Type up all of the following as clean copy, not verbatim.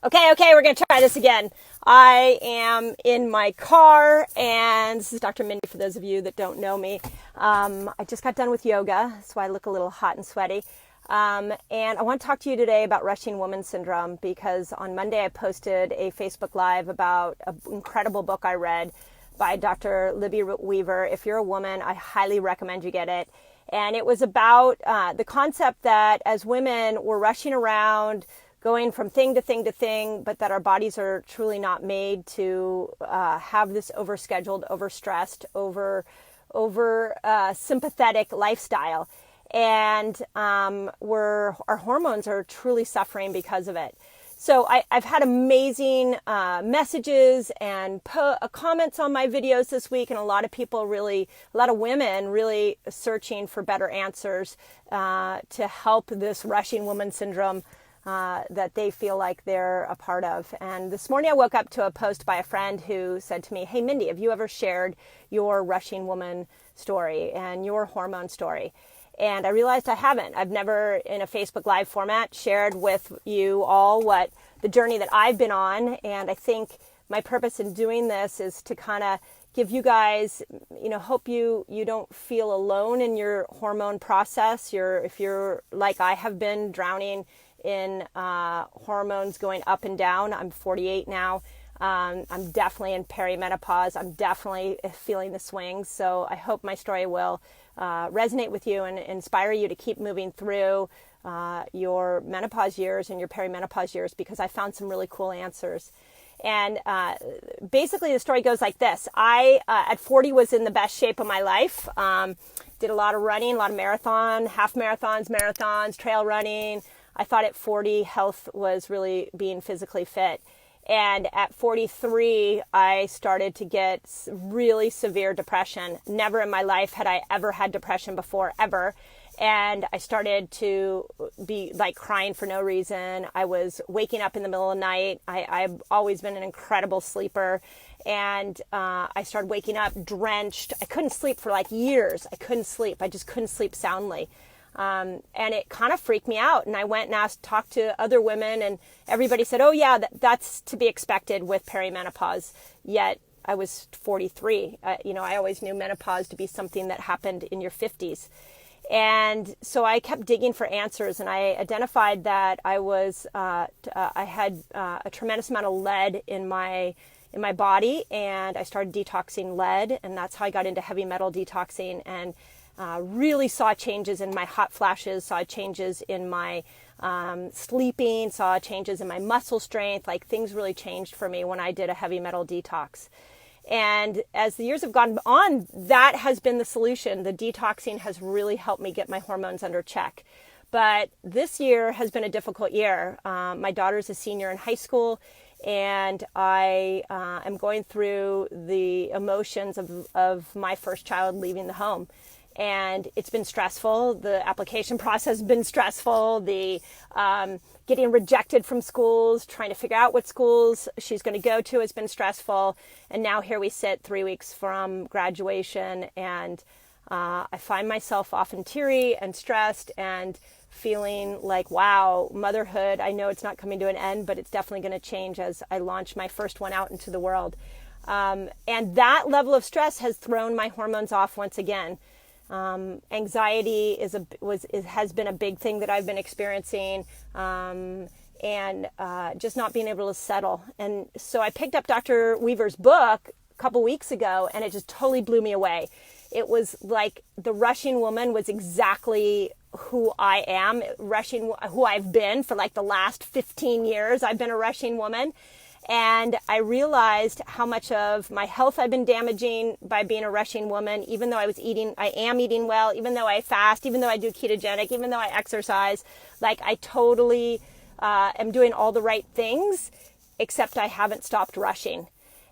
Okay, we're going to try this again. I am in my car, and this is Dr. Mindy for those of you that don't know me. I just got done with yoga, so I look a little hot and sweaty. And I want to talk to you today about rushing woman syndrome because on Monday I posted a Facebook Live about an incredible book I read by Dr. Libby Weaver. If you're a woman, I highly recommend you get it. And it was about the concept that as women, we're rushing around, going from thing to thing to thing, but that our bodies are truly not made to have this overscheduled, overstressed, over sympathetic lifestyle. And our hormones are truly suffering because of it. So I've had amazing messages and comments on my videos this week, and a lot of women really searching for better answers to help this rushing woman syndrome that they feel like they're a part of. And this morning I woke up to a post by a friend who said to me, "Hey Mindy, have you ever shared your rushing woman story and your hormone story?" And I realized I haven't. I've never, in a Facebook Live format, shared with you all what the journey that I've been on. And I think my purpose in doing this is to kind of give you guys, hope you don't feel alone in your hormone process. If you're like I have been, drowning in hormones going up and down. I'm 48 now. I'm definitely in perimenopause. I'm definitely feeling the swings. So I hope my story will resonate with you and inspire you to keep moving through your menopause years and your perimenopause years, because I found some really cool answers. And basically the story goes like this. I, at 40, was in the best shape of my life. Did a lot of running, a lot of half marathons, trail running. I thought at 40, health was really being physically fit. And at 43, I started to get really severe depression. Never in my life had I ever had depression before, ever. And I started to be like crying for no reason. I was waking up in the middle of the night. I've always been an incredible sleeper. And I started waking up drenched. I couldn't sleep for like years. I just couldn't sleep soundly. And it kind of freaked me out. And I went and talked to other women, and everybody said, "Oh yeah, that's to be expected with perimenopause." Yet I was 43. I always knew menopause to be something that happened in your 50s. And so I kept digging for answers, and I identified that I had a tremendous amount of lead in my body, and I started detoxing lead, and that's how I got into heavy metal detoxing, and really saw changes in my hot flashes, saw changes in my sleeping, saw changes in my muscle strength. Like, things really changed for me when I did a heavy metal detox. And as the years have gone on, that has been the solution. The detoxing has really helped me get my hormones under check. But this year has been a difficult year. My daughter's a senior in high school, and I am going through the emotions of my first child leaving the home. And it's been stressful. The application process has been stressful. The getting rejected from schools, trying to figure out what schools she's going to go to has been stressful. And now here we sit 3 weeks from graduation, and I find myself often teary and stressed and feeling like, wow, motherhood, I know it's not coming to an end, but it's definitely going to change as I launch my first one out into the world. And that level of stress has thrown my hormones off once again. Anxiety has been a big thing that I've been experiencing, and just not being able to settle. And so I picked up Dr. Weaver's book a couple weeks ago, and it just totally blew me away. It was like the rushing woman was exactly who I am, who I've been for like the last 15 years. I've been a rushing woman. And I realized how much of my health I've been damaging by being a rushing woman, even though I am eating well, even though I fast, even though I do ketogenic, even though I exercise. Like, I totally am doing all the right things, except I haven't stopped rushing.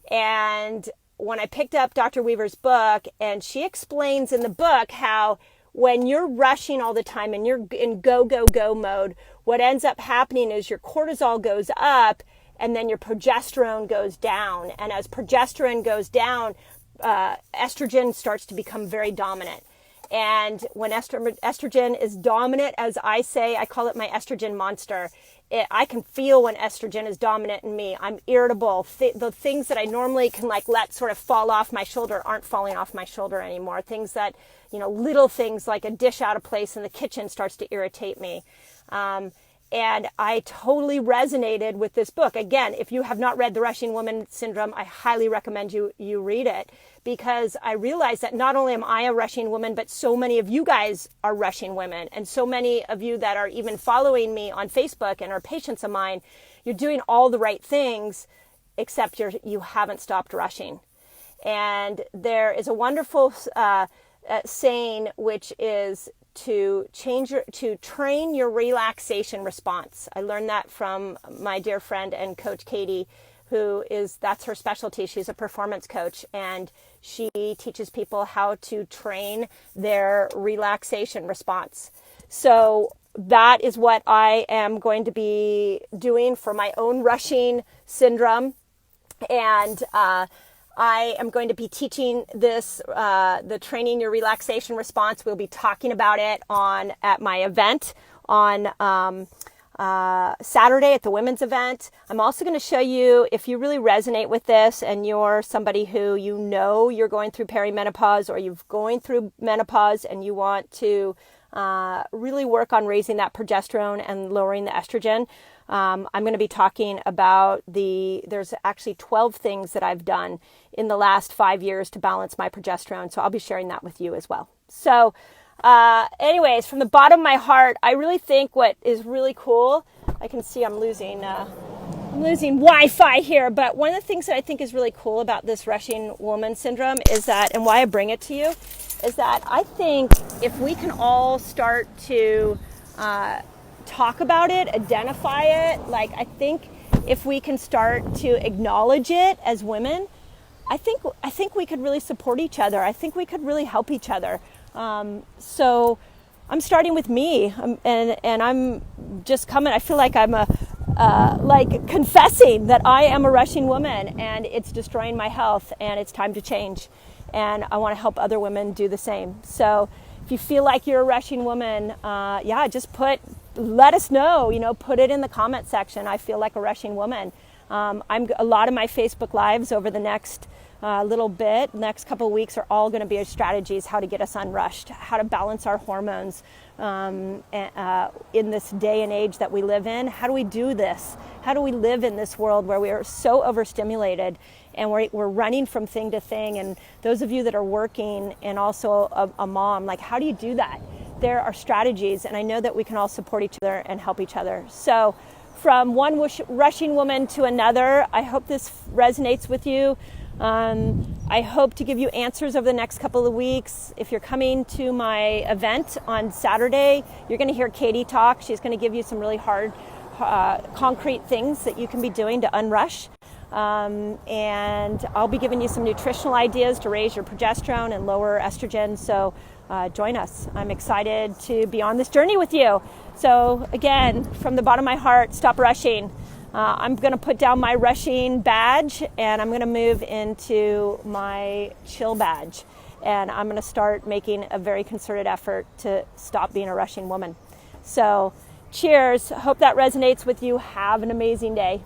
And when I picked up Dr. Weaver's book, and she explains in the book how when you're rushing all the time and you're in go, go, go mode, what ends up happening is your cortisol goes up, and then your progesterone goes down. And as progesterone goes down, estrogen starts to become very dominant. And when estrogen is dominant, as I say, I call it my estrogen monster. I can feel when estrogen is dominant in me. I'm irritable. The things that I normally can like let sort of fall off my shoulder aren't falling off my shoulder anymore. Things that, little things like a dish out of place in the kitchen starts to irritate me. And I totally resonated with this book. Again, if you have not read The Rushing Woman Syndrome, I highly recommend you read it, because I realized that not only am I a rushing woman, but so many of you guys are rushing women. And so many of you that are even following me on Facebook and are patients of mine, you're doing all the right things, except you haven't stopped rushing. And there is a wonderful saying, which is to train your relaxation response. I learned that from my dear friend and coach Katie, that's her specialty. She's a performance coach, and she teaches people how to train their relaxation response. So that is what I am going to be doing for my own rushing syndrome. And I am going to be teaching this, the training your relaxation response. We'll be talking about it at my event on Saturday at the women's event. I'm also going to show you, if you really resonate with this and you're somebody who you're going through perimenopause, or you're going through menopause and you want to really work on raising that progesterone and lowering the estrogen. I'm going to be talking about there's actually 12 things that I've done in the last 5 years to balance my progesterone. So I'll be sharing that with you as well. So anyways, from the bottom of my heart, I really think what is really cool, I can see I'm losing Wi-Fi here, but one of the things that I think is really cool about this rushing woman syndrome is that, and why I bring it to you, is that I think if we can all start to talk about it, identify it, like I think if we can start to acknowledge it as women, I think we could really support each other. I think we could really help each other. So I'm starting with me, and I'm just coming. I feel like I'm like confessing that I am a rushing woman, and it's destroying my health, and it's time to change. And I want to help other women do the same. So if you feel like you're a rushing woman, just let us know, put it in the comment section. I feel like a rushing woman. A lot of my Facebook lives over the next next couple of weeks are all going to be strategies, how to get us unrushed, how to balance our hormones in this day and age that we live in. How do we do this? How do we live in this world where we are so overstimulated and we're running from thing to thing? And those of you that are working and also a mom, like, how do you do that? There are strategies, and I know that we can all support each other and help each other. So from one rushing woman to another, I hope this resonates with you. I hope to give you answers over the next couple of weeks. If you're coming to my event on Saturday, you're going to hear Katie talk. She's going to give you some really hard, concrete things that you can be doing to unrush. And I'll be giving you some nutritional ideas to raise your progesterone and lower estrogen. So join us. I'm excited to be on this journey with you. So again, from the bottom of my heart, stop rushing. I'm going to put down my rushing badge, and I'm going to move into my chill badge. And I'm going to start making a very concerted effort to stop being a rushing woman. So cheers. Hope that resonates with you. Have an amazing day.